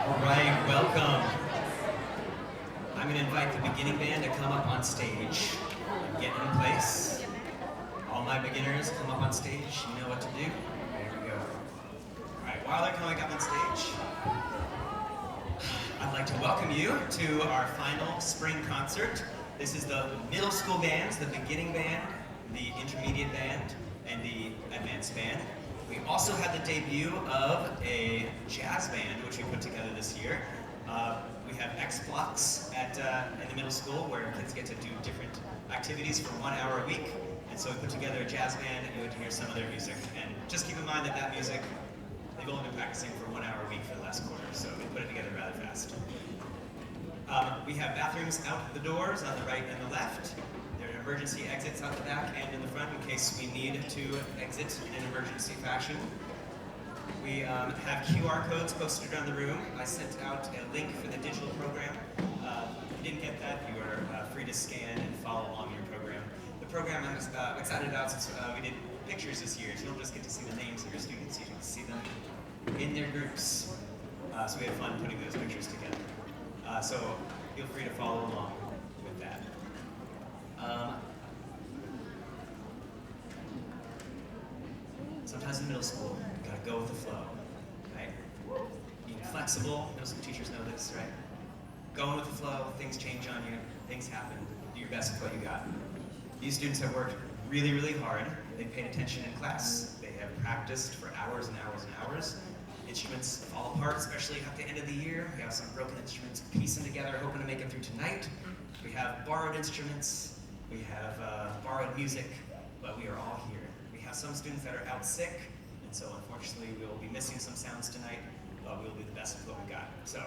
All right, welcome. I'm going to invite the beginning band to come up on stage and get in place. All my beginners, come up on stage. You know what to do. There we go. All right, while they're coming up on stage, I'd like to welcome you to our final spring concert. This is the middle school bands, the beginning band, the intermediate band, and the advanced band. We also had the debut of a jazz band, which we put together this year. We have X blocks in the middle school where kids get to do different activities for 1 hour a week. And so we put together a jazz band and you would hear some of their music. And just keep in mind that that music, they've only been practicing for 1 hour a week for the last quarter, so we put it together rather fast. We have bathrooms out the doors on the right and the left. There are emergency exits out the back and in the front in case we need to exit in an emergency fashion. We have QR codes posted around the room. I sent out a link for the digital program. If you didn't get that, you are free to scan and follow along your program. The program I'm excited about since we did pictures this year, so you don't just get to see the names of your students, you get to see them in their groups. So we had fun putting those pictures together. So feel free to follow along with that. Sometimes in middle school, you gotta go with the flow, right? Being flexible, middle school teachers know this, right? Going with the flow, things change on you, things happen, do your best with what you got. These students have worked really, really hard. They paid attention in class. They have practiced for hours and hours and hours. Instruments fall apart, especially at the end of the year. We have some broken instruments piecing together, hoping to make it through tonight. We have borrowed instruments. We have borrowed music, but we are all here. We have some students that are out sick, and so unfortunately we will be missing some sounds tonight, but we will do the best with what we got. So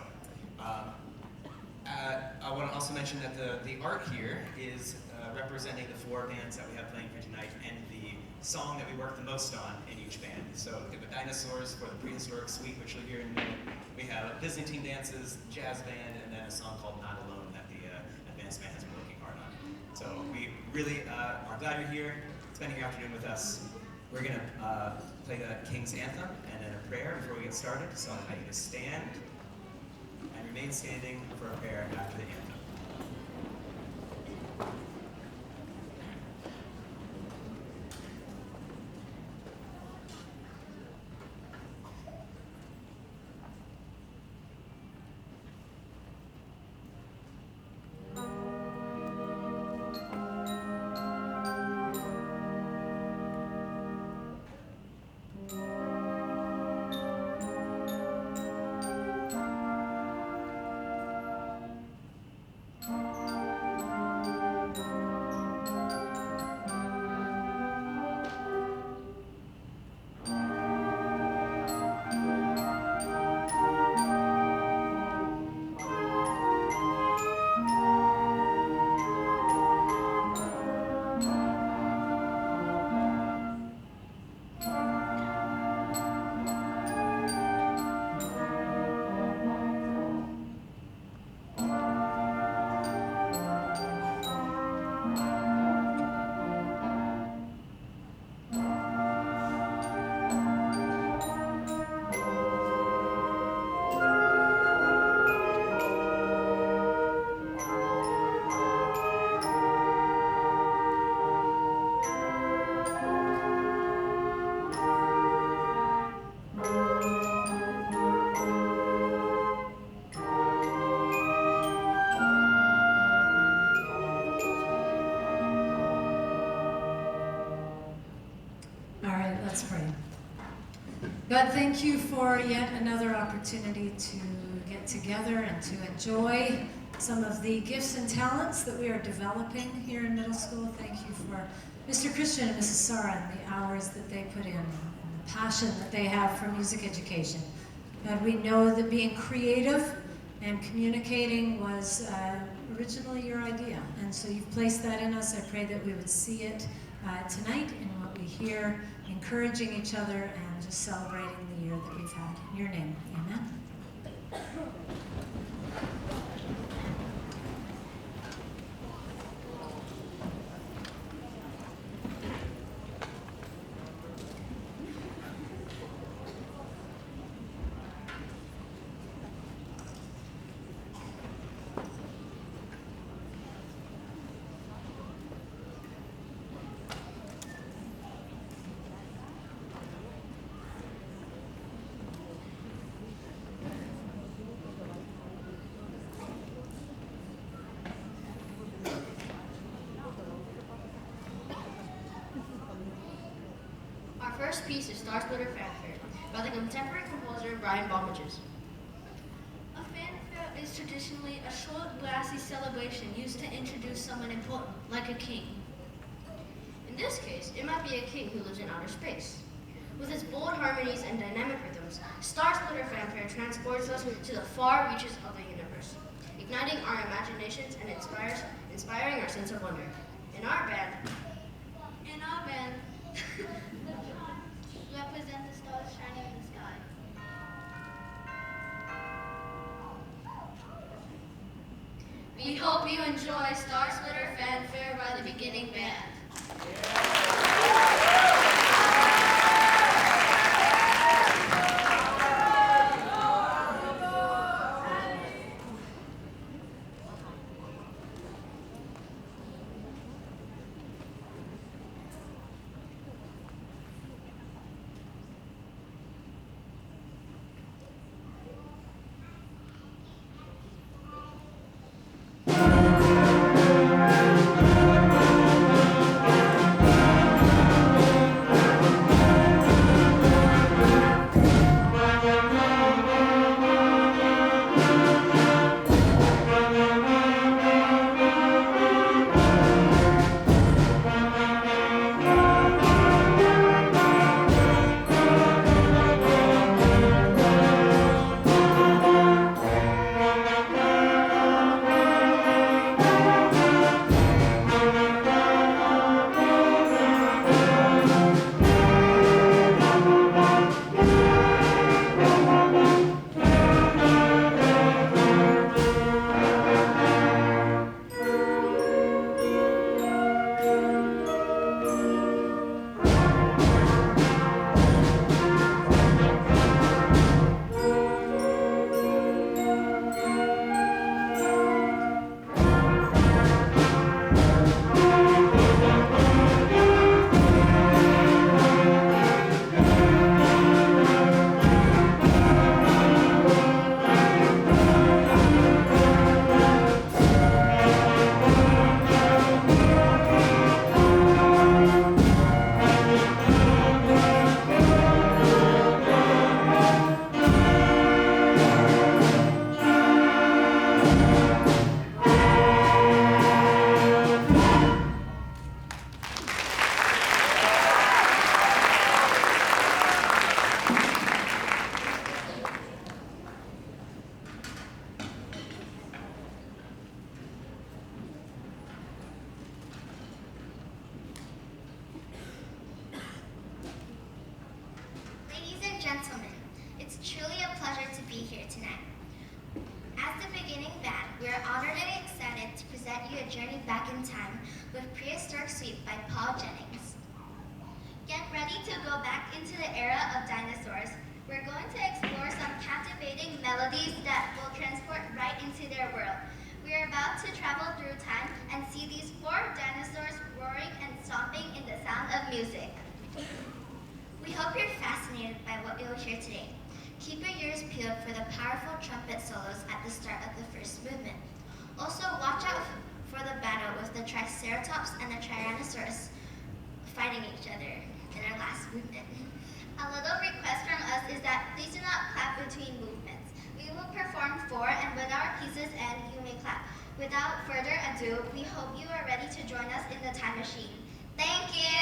I want to also mention that the art here is representing the 4 bands that we have playing for tonight and the song that we work the most on in each band. So we have the Dinosaurs for the Prehistoric Suite, which you'll hear in a minute. We have Byzantine Dances, Jazz Band, and then a song called Not Alone that the advanced band has been working hard on. So we really are glad you're here, spending your afternoon with us. We're going to play the King's Anthem and then a prayer before we get started. So I invite you to stand and remain standing for a prayer after the anthem. God, thank you for yet another opportunity to get together and to enjoy some of the gifts and talents that we are developing here in middle school. Thank you for Mr. Christian and Mrs. Sara and the hours that they put in and the passion that they have for music education. God, we know that being creative and communicating was originally your idea, and so you've placed that in us. I pray that we would see it tonight in what we hear, encouraging each other and just celebrating the year that we've had. In your name, amen. first piece is Star Splitter Fanfare by the contemporary composer Brian Balmages. A fanfare is traditionally a short, glassy celebration used to introduce someone important, like a king. In this case, it might be a king who lives in outer space. With its bold harmonies and dynamic rhythms, Star Splitter Fanfare transports us to the far reaches of the universe, igniting our imaginations and inspiring our sense of wonder. In our band, represent the stars shining in the sky. We hope you enjoy Star Splitter Fanfare by the beginning band. Ladies and gentlemen, it's truly a pleasure to be here tonight. As the beginning band, we are honored and excited to present you a journey back in time with Prehistoric Suite by Paul Jennings. Get ready to go back into the era of dinosaurs. We're going to explore some captivating melodies that will transport right into their world. We are about to travel through time and see these four dinosaurs roaring and stomping in the sound of music. We hope you're fascinated by what you'll hear today. Keep your ears peeled for the powerful trumpet solos at the start of the first movement. Also, watch out for the battle with the Triceratops and the Tyrannosaurus fighting each other in our last movement. A little request from us is that please do not clap between movements. We will perform four, and when our pieces end, you may clap. Without further ado, we hope you are ready to join us in the time machine. Thank you!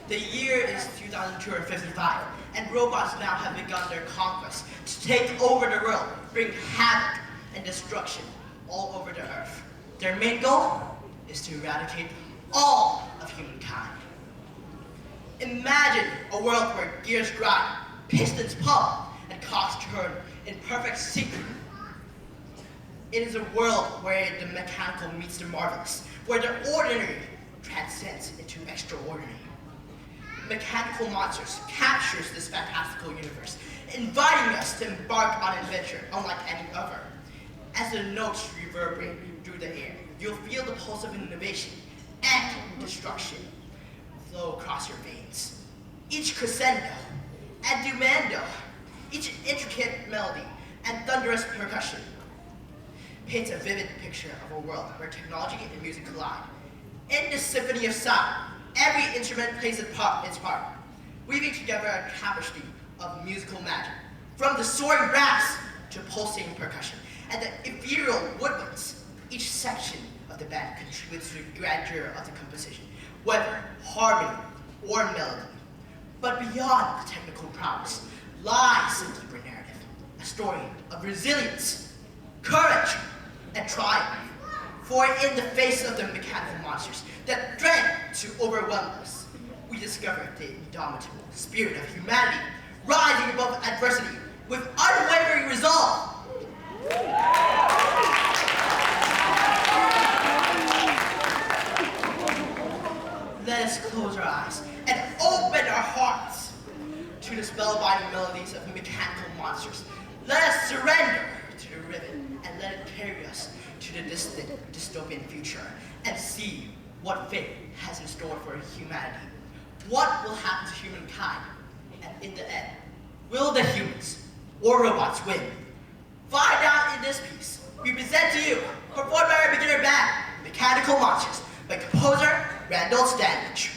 The year is 2255, and robots now have begun their conquest to take over the world, bring havoc and destruction all over the earth. Their main goal is to eradicate all of humankind. Imagine a world where gears grind, pistons pump, and cocks turn in perfect sync. It is a world where the mechanical meets the marvelous, where the ordinary transcends into extraordinary. Mechanical Monsters captures this fantastical universe, inviting us to embark on an adventure unlike any other. As the notes reverberate through the air, you'll feel the pulse of innovation and destruction flow across your veins. Each crescendo and dumando, each intricate melody and thunderous percussion paints a vivid picture of a world where technology and music collide. In this symphony of sound, every instrument plays its part, weaving together a tapestry of musical magic, from the soaring brass to pulsating percussion, and the ethereal woodwinds. Each section of the band contributes to the grandeur of the composition, whether harmony or melody. But beyond the technical prowess lies a deeper narrative, a story of resilience, courage, and triumph. For in the face of the mechanical monsters that threaten to overwhelm us, we discover the indomitable spirit of humanity rising above adversity with unwavering resolve. Let us close our eyes and open our hearts to the spellbinding melodies of mechanical monsters. Let us surrender to the rhythm and let it carry us to the distant dystopian future and see what fate has in store for humanity. What will happen to humankind? And in the end, will the humans or robots win? Find out in this piece. We present to you, performed by our beginner band, Mechanical Monsters, by composer Randall Standage.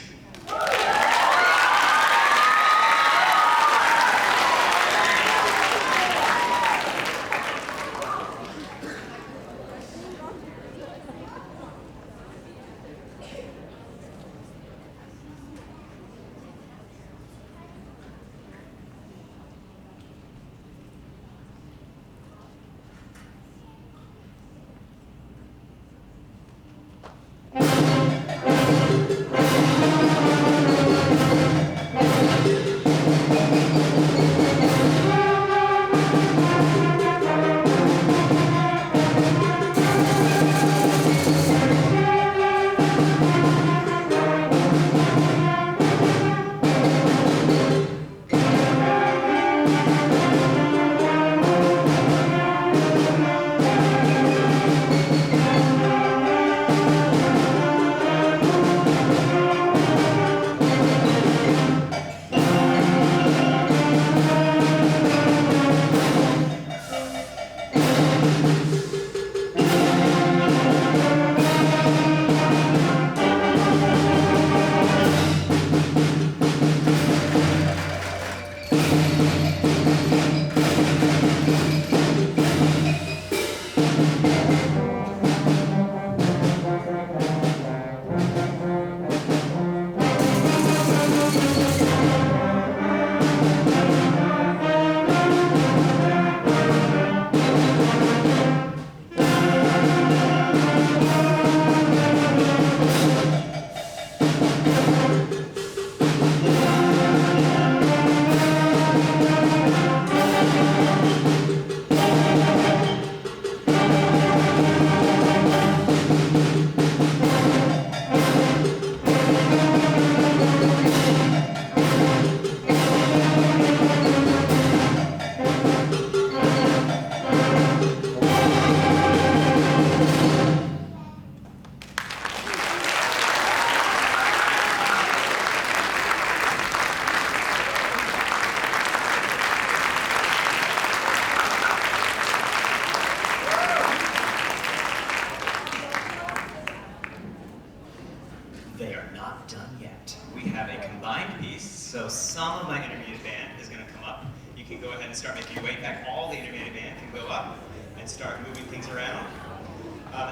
They are not done yet. We have a combined piece, so some of my intermediate band is going to come up. You can go ahead and start making your way. In fact, all the intermediate band can go up and start moving things around.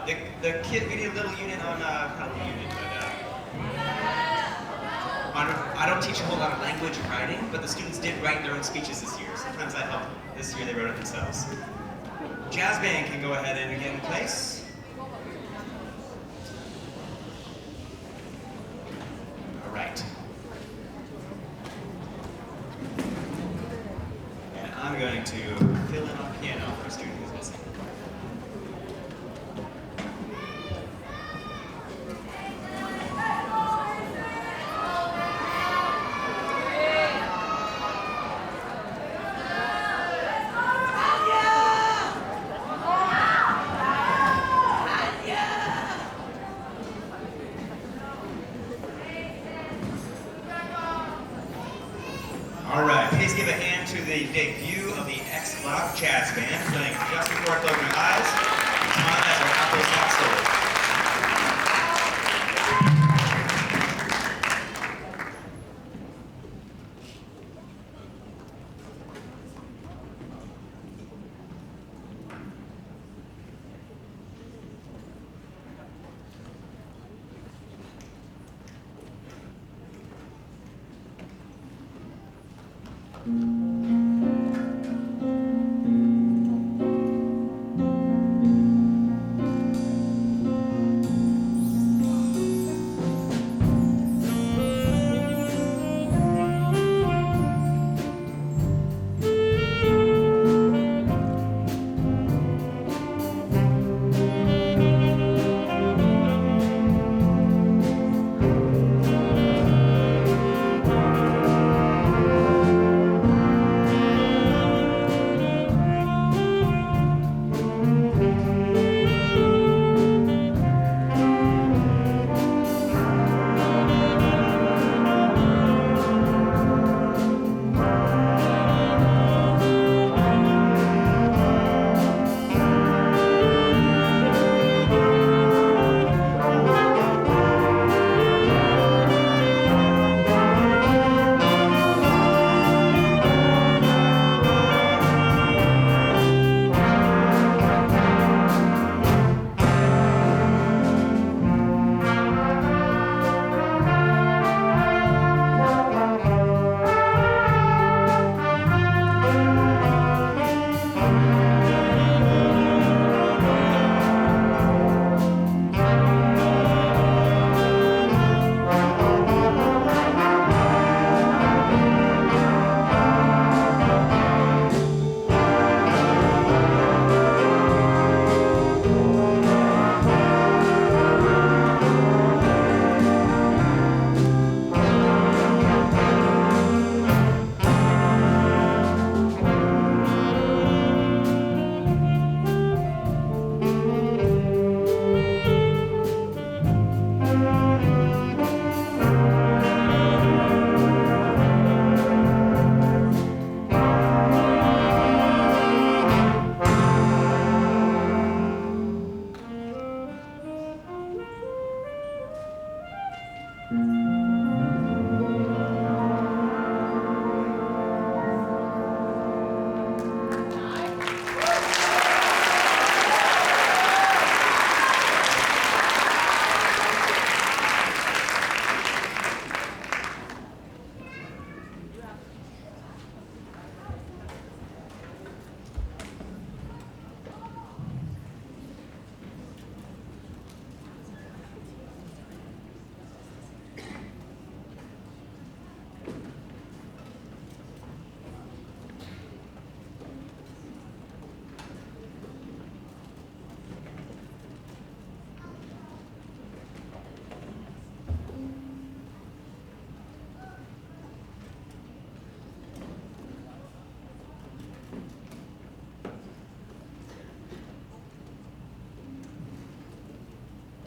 The kid, we need a little unit on, not a little unit, but I don't don't teach a whole lot of language and writing, but the students did write their own speeches this year. Sometimes I helped. This year they wrote it themselves. Jazz band can go ahead and get in place. All right. And I'm going to fill in on piano for a student who's missing. All right, please give a hand to the debut of the X-Block Jazz Band, playing Just Before Closing Eyes, on as our Apple Saxophone.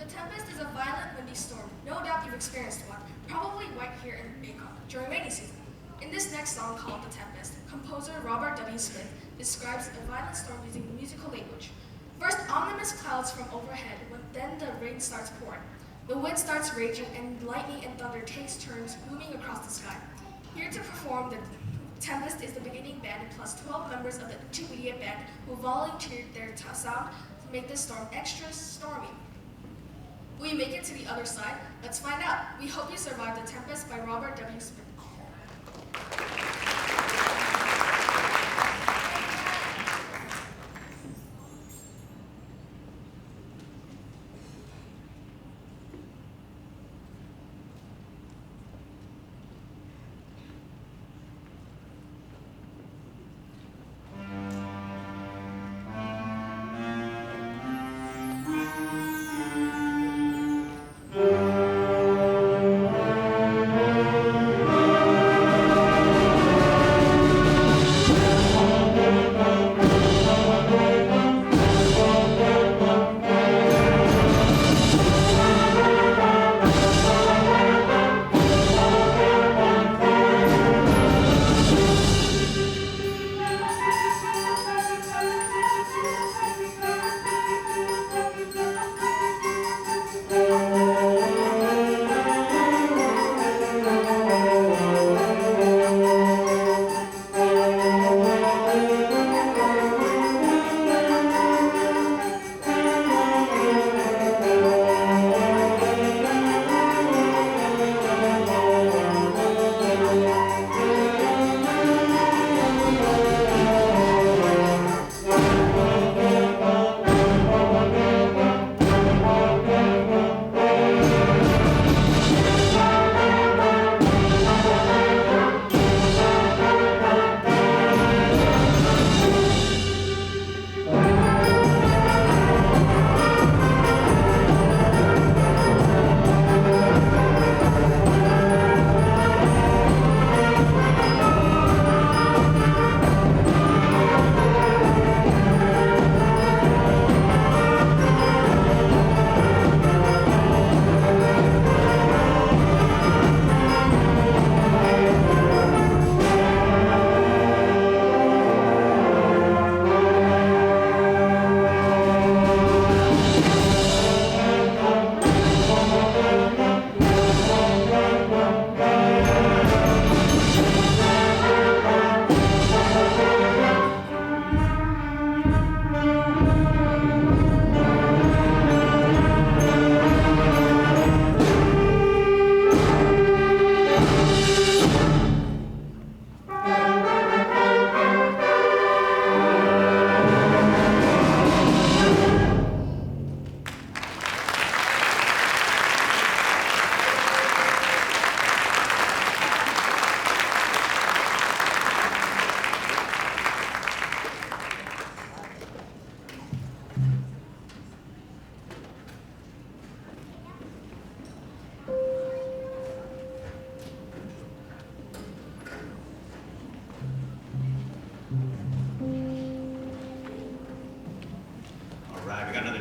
Tempest is a violent, windy storm. No doubt you've experienced one, probably right here in Bangkok during rainy season. In this next song called The Tempest, composer Robert W. Smith describes a violent storm using musical language. First, ominous clouds from overhead, then the rain starts pouring. The wind starts raging, and lightning and thunder takes turns booming across the sky. Here to perform The Tempest is the beginning band plus 12 members of the intermediate band who volunteered their sound to make this storm extra stormy. Will you make it to the other side? Let's find out. We hope you survive The Tempest by Robert W. Smith.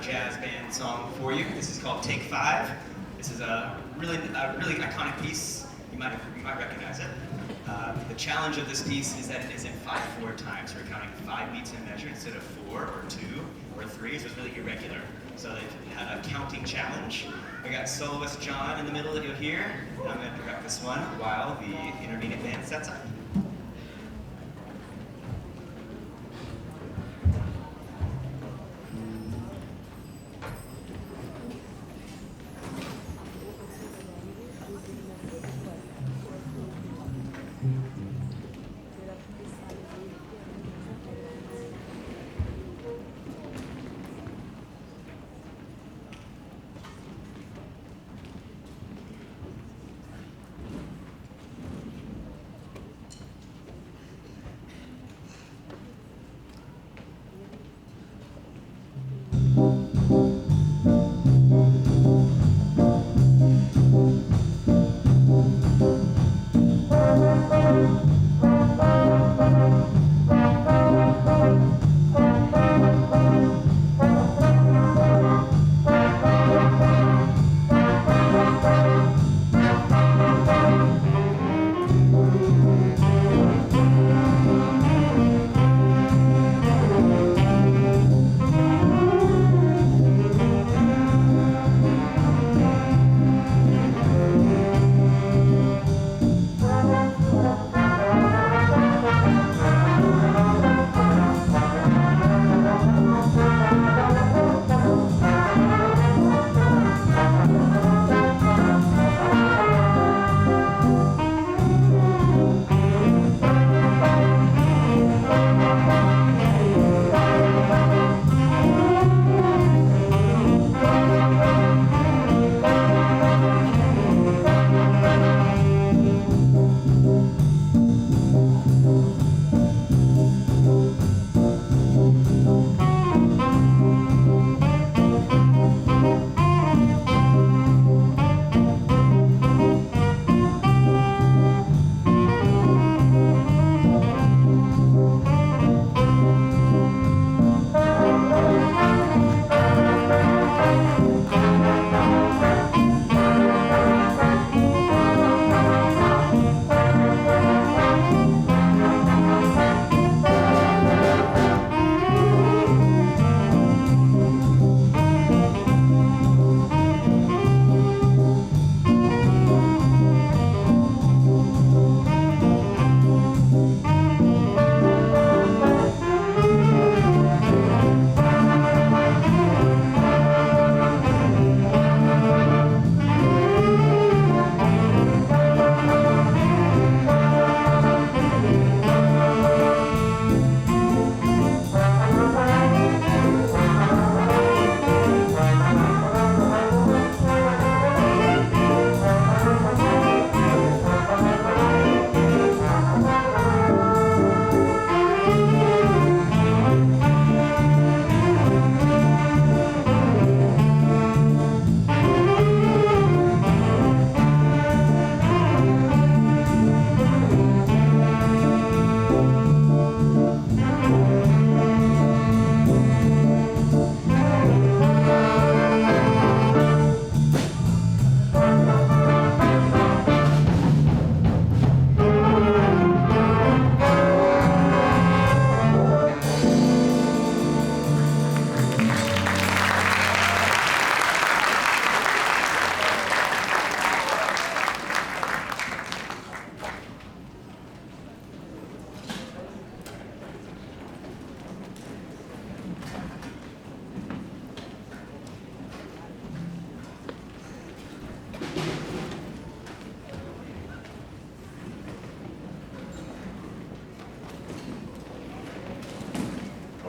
jazz band song for you. This is called Take 5. This is a really iconic piece. You might recognize it. The challenge of this piece is that it is in 5/4 time. So we're counting 5 beats in a measure instead of 4 or 2 or 3. So it's really irregular. So they've had a counting challenge. We got soloist John in the middle that you'll hear. And I'm going to direct this one while the intermediate band sets up.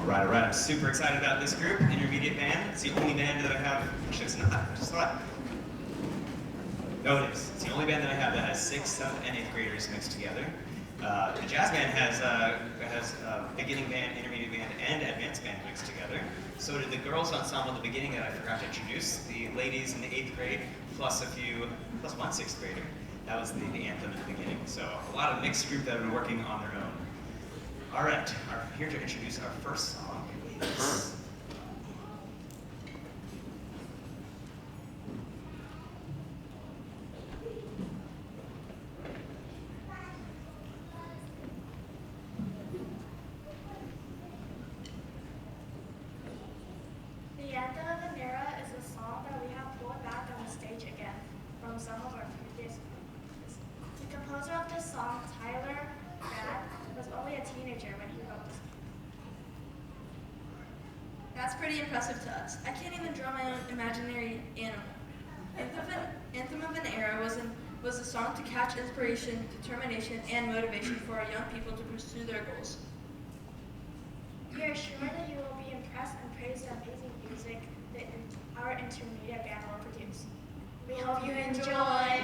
All right, I'm super excited about this group, intermediate band. It's the only band that I have, actually it's not, I just thought. No, it is. It's the only band that I have that has 6th, 7th, and 8th graders mixed together. The jazz band has beginning band, intermediate band, and advanced band mixed together. So did the girls ensemble at the beginning that I forgot to introduce, the ladies in the 8th grade, plus one 6th grader. That was the anthem at the beginning. So a lot of mixed group that have been working on their own. All right, here to introduce our first song is teenager when he wrote this. That's pretty impressive to us. I can't even draw my own imaginary animal. Anthem of an Era was a song to catch inspiration, determination, and motivation for our young people to pursue their goals. We are sure that you will be impressed and praise the amazing music that our intermediate band will produce. We hope you enjoy.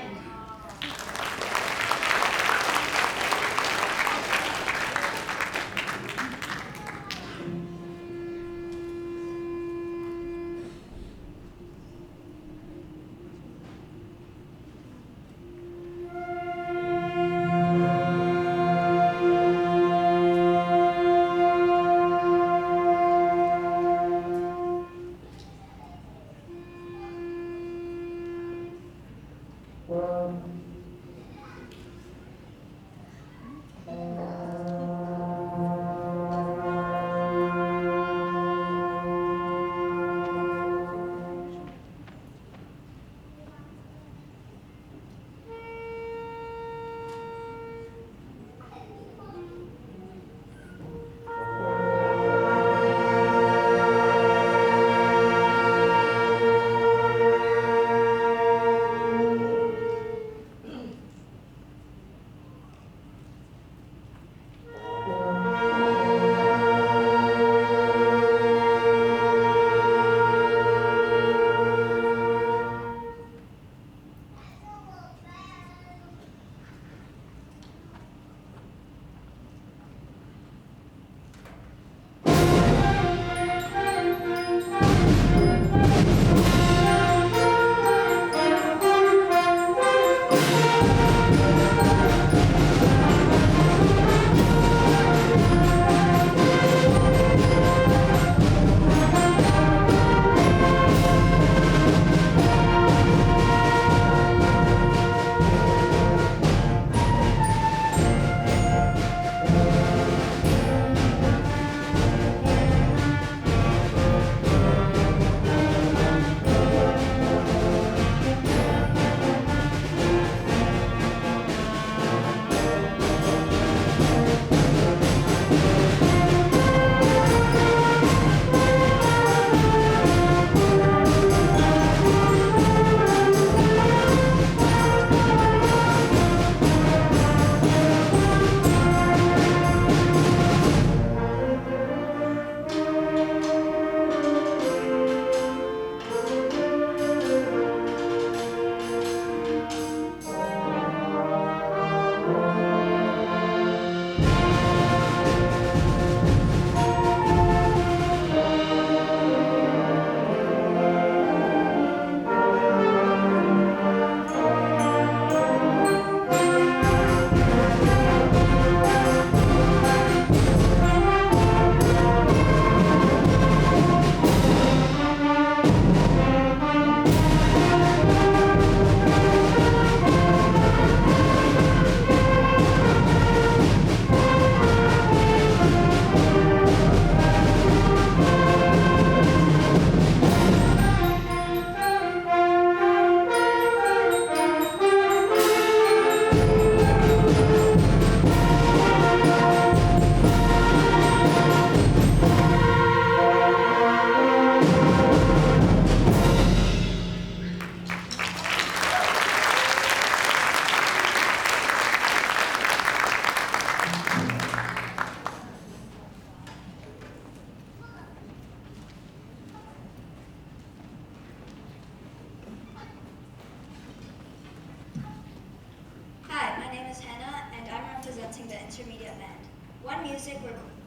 intermediate band. One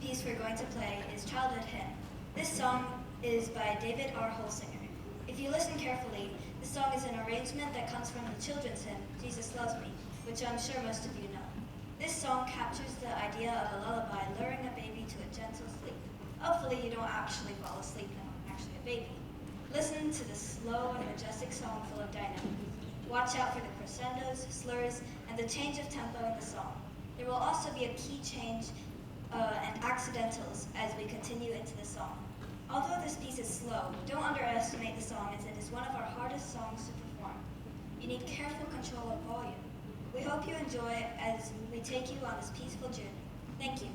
piece we're going to play is Childhood Hymn. This song is by David R. Holsinger. If you listen carefully, the song is an arrangement that comes from the children's hymn, Jesus Loves Me, which I'm sure most of you know. This song captures the idea of a lullaby luring a baby to a gentle sleep. Hopefully you don't actually fall asleep now, actually a baby. Listen to the slow and majestic song full of dynamic. Watch out for the crescendos, slurs, and the change of tempo in the song. There will also be a key change and accidentals as we continue into the song. Although this piece is slow, don't underestimate the song as it is one of our hardest songs to perform. You need careful control of volume. We hope you enjoy as we take you on this peaceful journey. Thank you.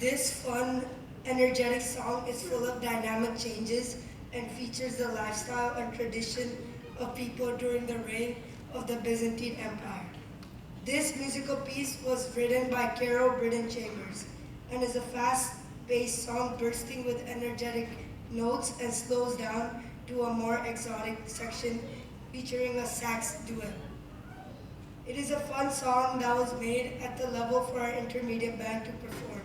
This fun, energetic song is full of dynamic changes and features the lifestyle and tradition of people during the reign of the Byzantine Empire. This musical piece was written by Carol Britton Chambers and is a fast-paced song bursting with energetic notes and slows down to a more exotic section featuring a sax duet. It is a fun song that was made at the level for our intermediate band to perform.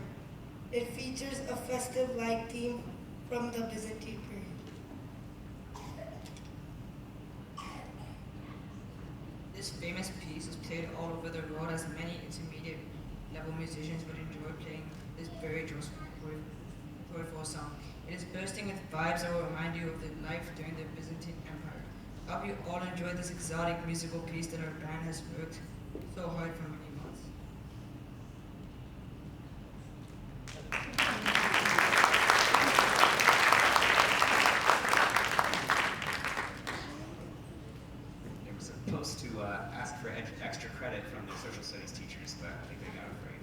It features a festive-like theme from the Byzantine period. This famous piece is played all over the world as many intermediate level musicians would enjoy playing this very joyful song. It is bursting with vibes that will remind you of the life during the Byzantine Empire. I hope you all enjoy this exotic musical piece that our band has worked so hard for many months. They were supposed to ask for extra credit from their social studies teachers, but I think they got afraid.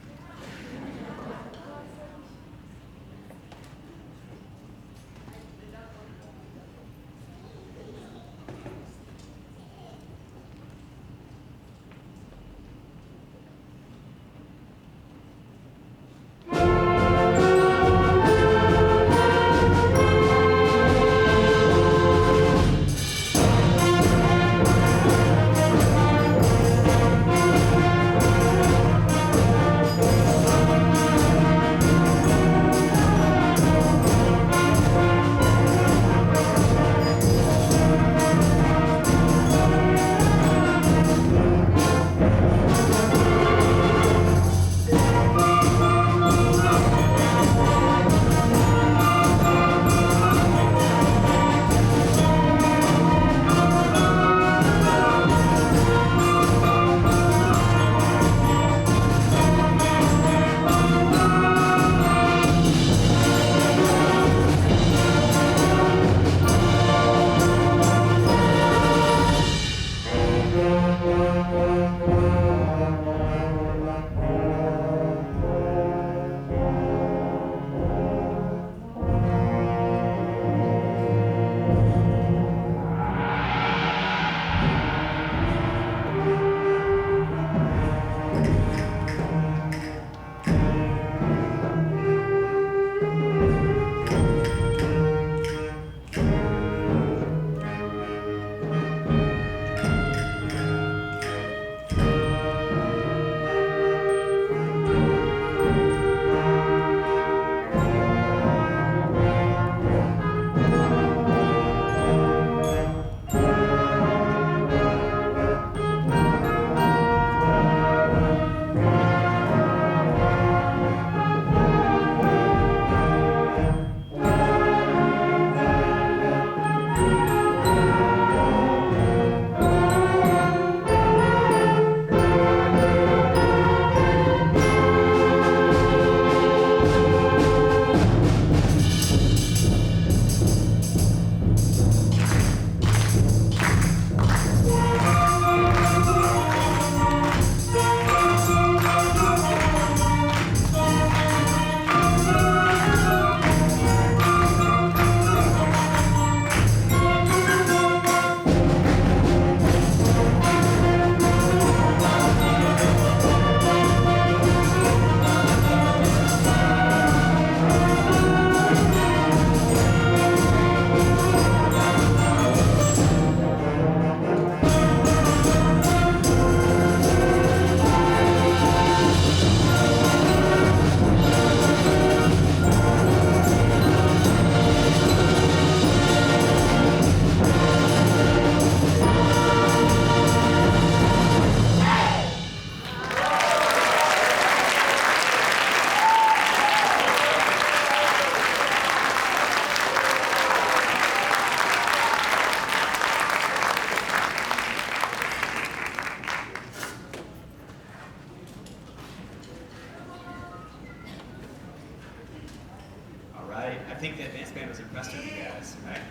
rest of you guys, right?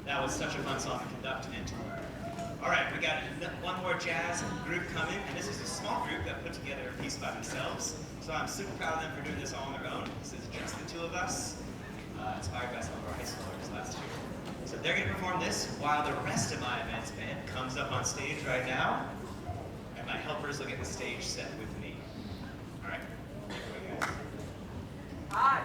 That was such a fun song to conduct and to learn. All right, we got one more jazz group coming, and this is a small group that put together a piece by themselves. So I'm super proud of them for doing this all on their own. This is just the two of us, inspired by some of our high schoolers last year. So they're going to perform this while the rest of my events band comes up on stage right now, and my helpers will get the stage set with me. All right, take it away, guys. Hi.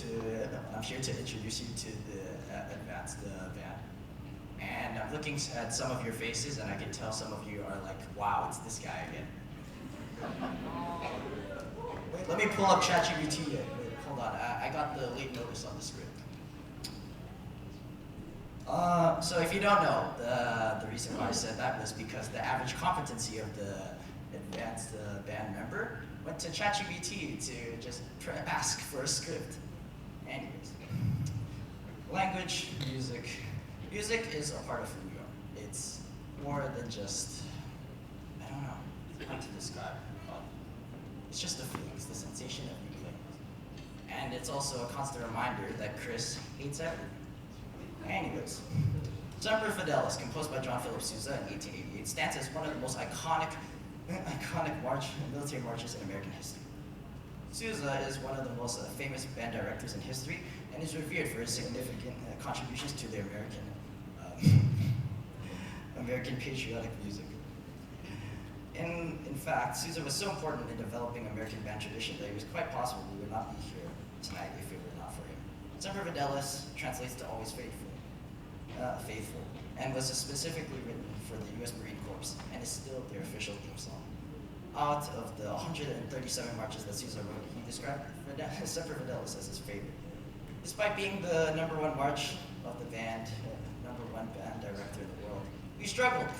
here to introduce you to the advanced band. And I'm looking at some of your faces, and I can tell some of you are like, "Wow, it's this guy again." Wait, let me pull up ChatGPT. Wait, hold on. I got the late notice on the script. So if you don't know, the reason why I said that was because the average competency of the advanced band member went to ChatGPT to just ask for a script. Anyways, language, music. Music is a part of who we are. It's more than just, I don't know how to describe it. It's just a feeling, it's the sensation of you playing. And it's also a constant reminder that Chris hates everything. Anyways, Semper Fidelis, composed by John Philip Sousa in 1888, stands as one of the most iconic military marches in American history. Sousa is one of the most famous band directors in history and is revered for his significant contributions to the American patriotic music. In fact, Sousa was so important in developing American band tradition that it was quite possible we would not be here tonight if it were not for him. Semper Fidelis translates to always faithful, and was specifically written for the U.S. Marine Corps and is still their official theme song. Out of the 137 marches that Sousa wrote, he described Semper Fidelis as his favorite. Despite being the #1 march of the band, #1 band director in the world, we struggled.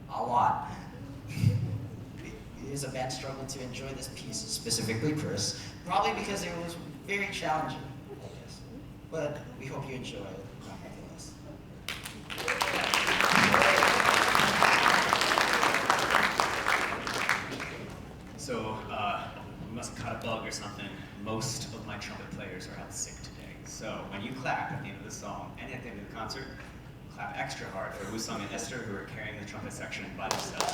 A lot. As a band struggled to enjoy this piece, specifically Chris, probably because it was very challenging, I guess. But we hope you enjoy it nonetheless. So, we must have caught a bug or something. Most of my trumpet players are out sick today. So, when you clap at the end of the song and at the end of the concert, clap extra hard for Wusong and Esther, who are carrying the trumpet section by themselves.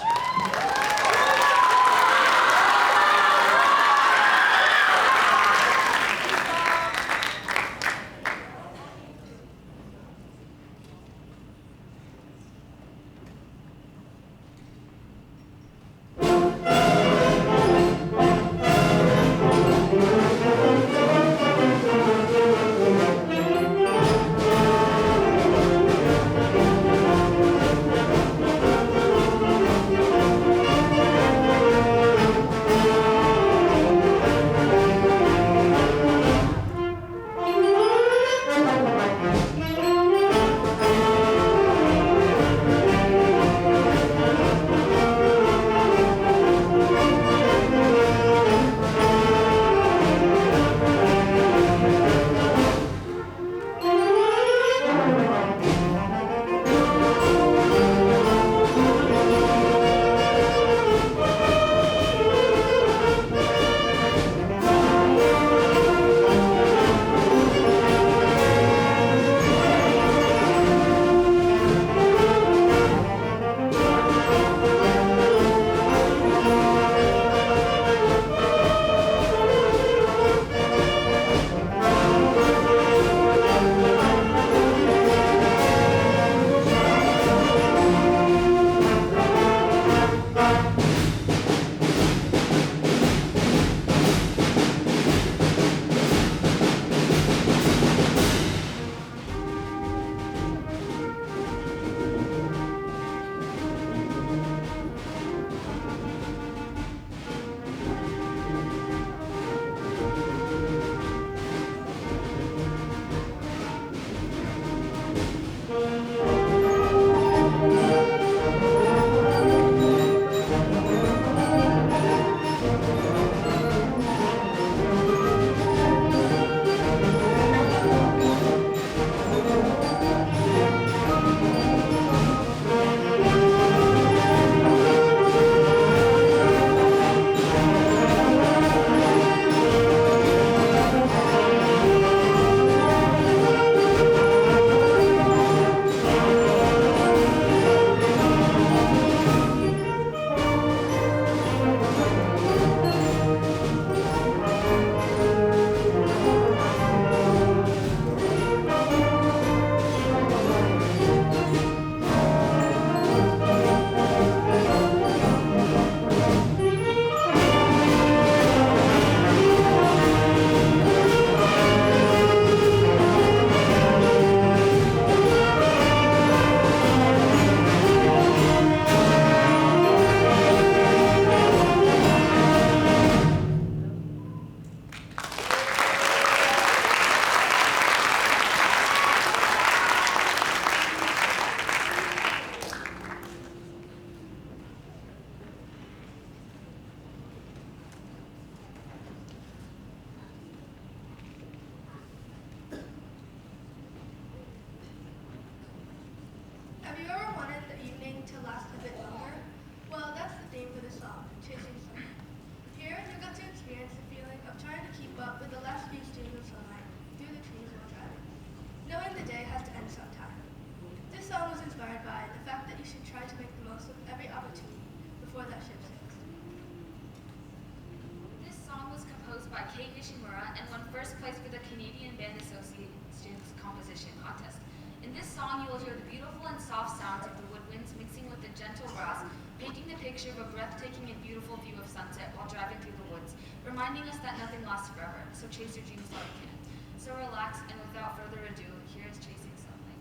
Ishimura and won first place for the Canadian Band Association's composition contest. In this song, you will hear the beautiful and soft sounds of the woodwinds mixing with the gentle grass, painting the picture of a breathtaking and beautiful view of sunset while driving through the woods, reminding us that nothing lasts forever, so chase your dreams while you can. So relax, and without further ado, here is Chasing Sunlight.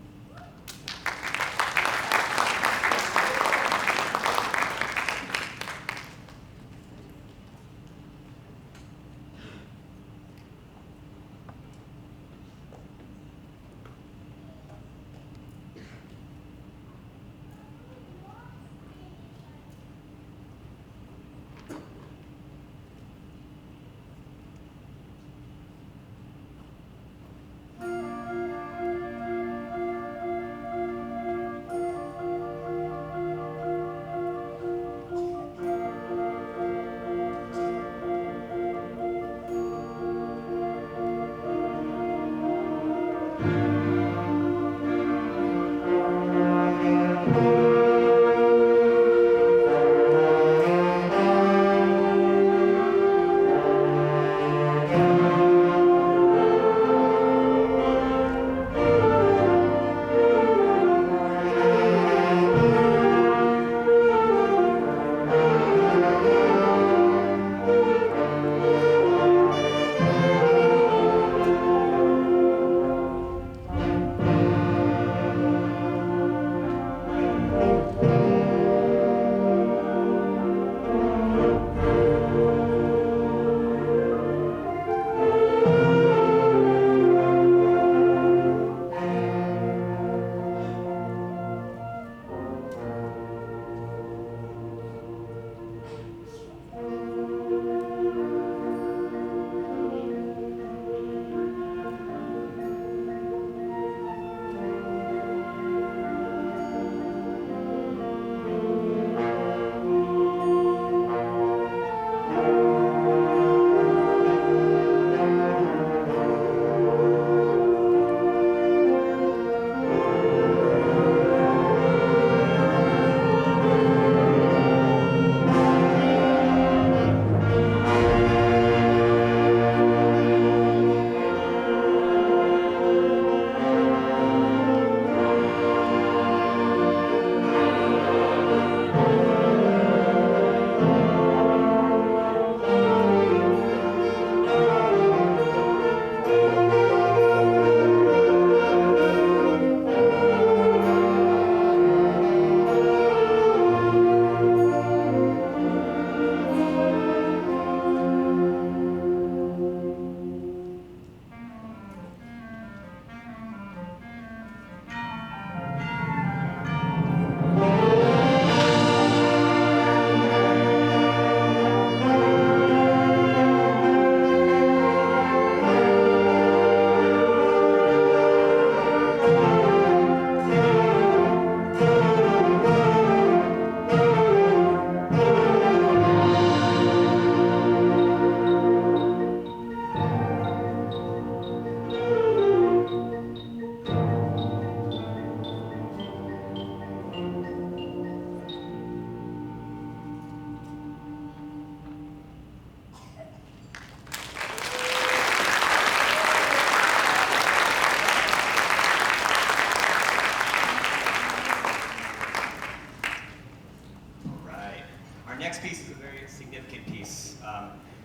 next piece is a very significant piece.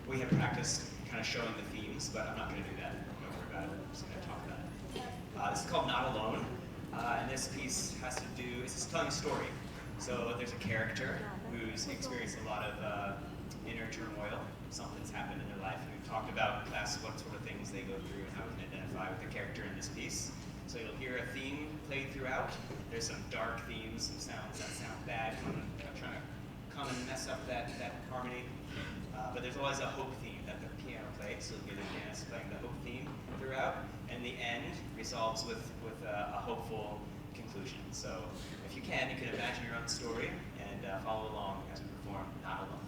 We have practiced kind of showing the themes, but I'm not going to do that. Don't worry about it. I'm just going to talk about it. This is called Not Alone, and this piece has to do, it's just telling a story. So there's a character who's experienced a lot of inner turmoil. Something's happened in their life, and we've talked about class what sort of things they go through and how we can identify with the character in this piece. So you'll hear a theme played throughout. There's some dark themes, some sounds that sound bad, trying to come and mess up that harmony. But there's always a hope theme that the piano plays, so you'll hear the pianist playing the hope theme throughout. And the end resolves with a hopeful conclusion. So if you can imagine your own story and follow along as we perform Not Alone.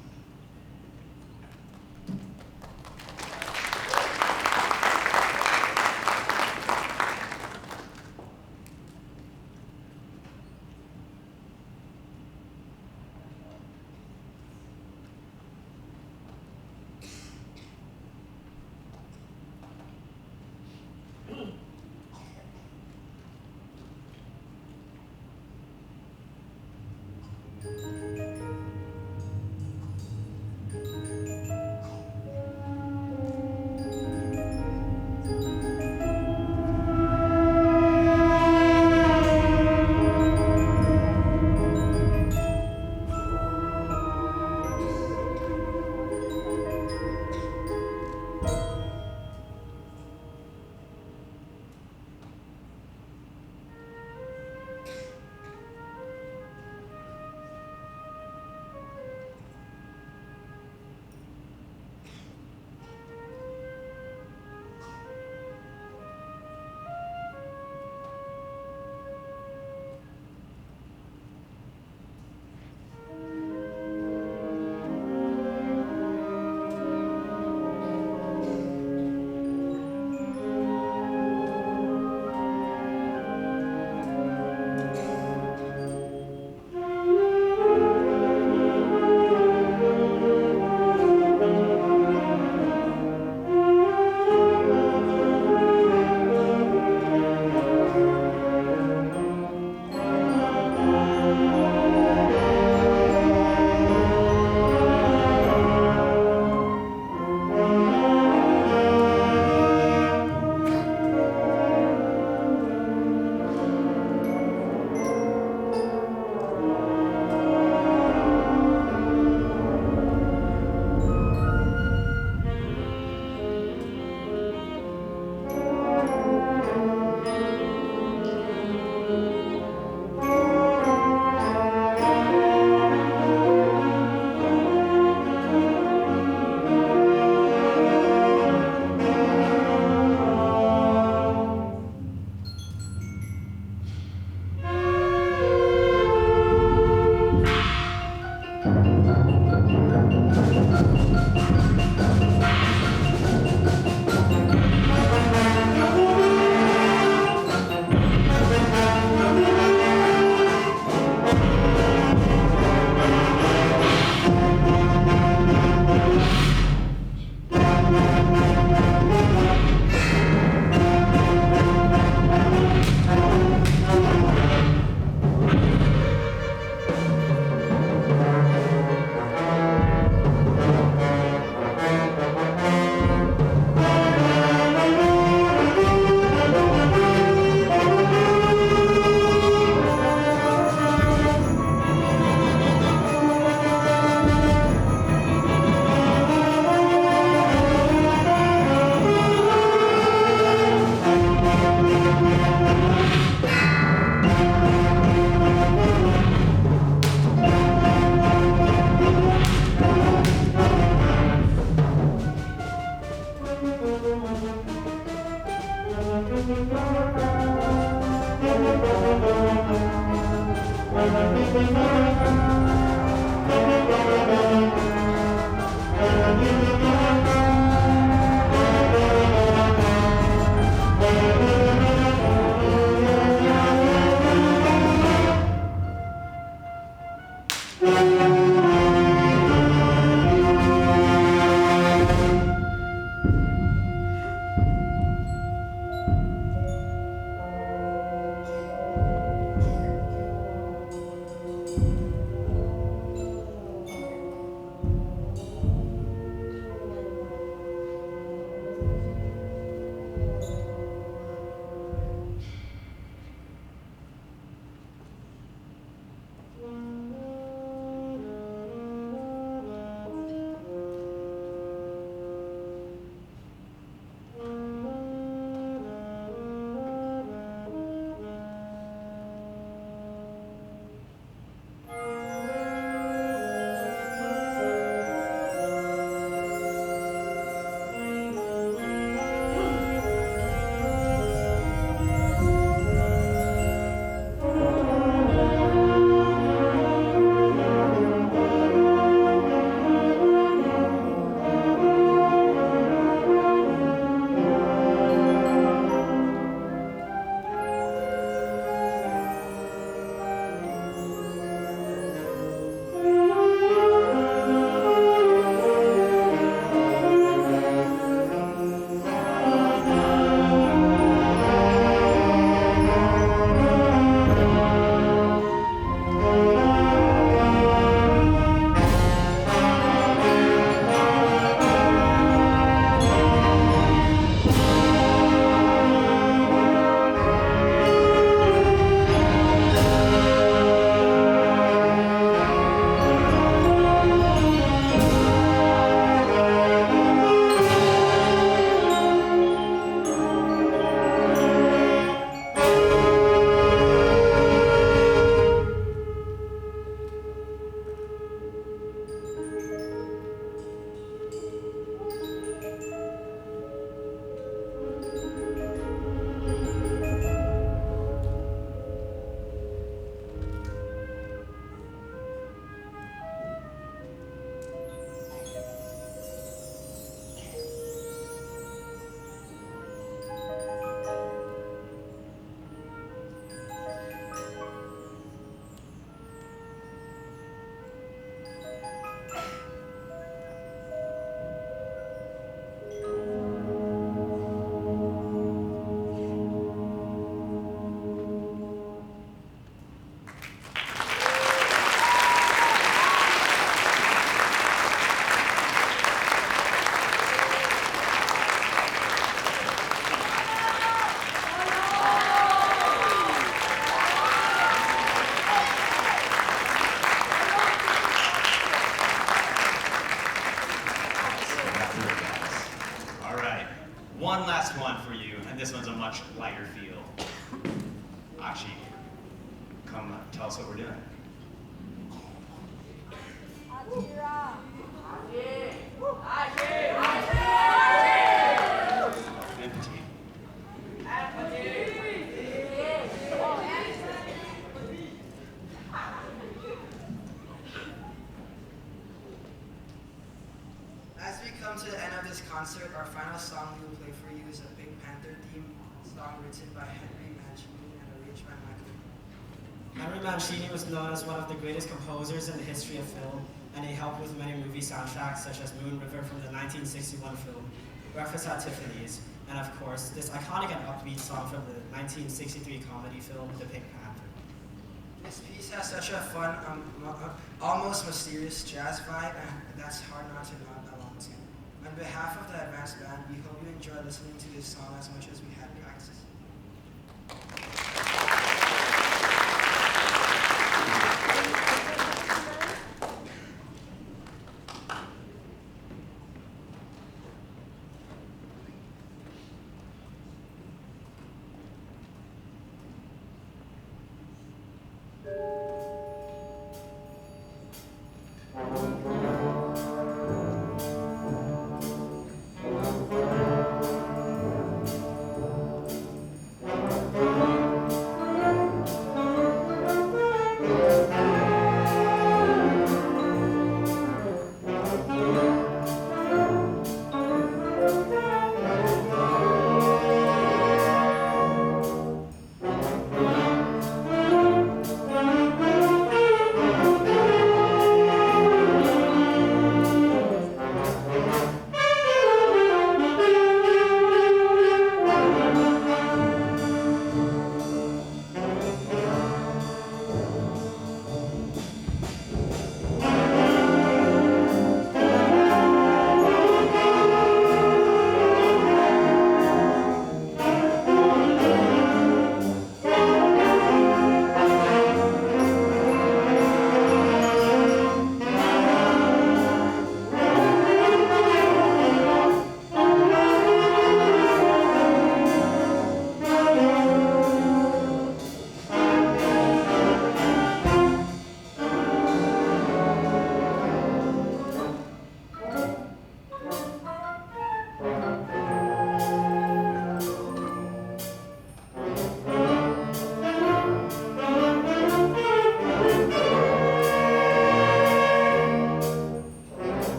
One last one for you, and this one's a much lighter feel. Achi, come tell us what we're doing. Empty. As we come to the end of this concert, our final song we will play for you is a Pink Panther theme song written by Henry Mancini and arranged by Michael. Henry Mancini was known as one of the greatest composers in the history of film, and he helped with many movie soundtracks such as Moon River from the 1961 film, Breakfast at Tiffany's, and of course, this iconic and upbeat song from the 1963 comedy film, The Pink Panther. This piece has such a fun, almost mysterious jazz vibe, and that's hard not to nod along to. On behalf of the advanced band, we hope you enjoy listening to this song as much as we had practice.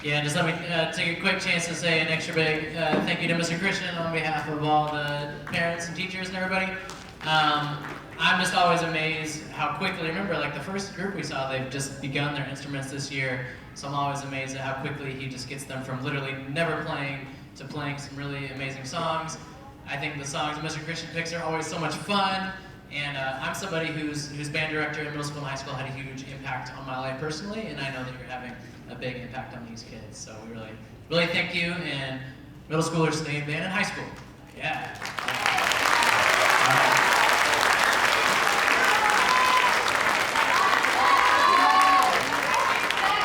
Yeah, just let me take a quick chance to say an extra big thank you to Mr. Christian on behalf of all the parents and teachers and everybody. I'm just always amazed how quickly, remember like the first group we saw, they've just begun their instruments this year, so I'm always amazed at how quickly he just gets them from literally never playing to playing some really amazing songs. I think the songs Mr. Christian picks are always so much fun, and I'm somebody whose band director in middle school and high school had a huge impact on my life personally, and I know that you're having a big impact on these kids, so we really thank you, and middle schoolers stay in band in high school. Yeah.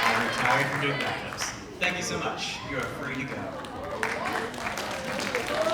I'm retired from doing backups. Thank you so much. You are free to go.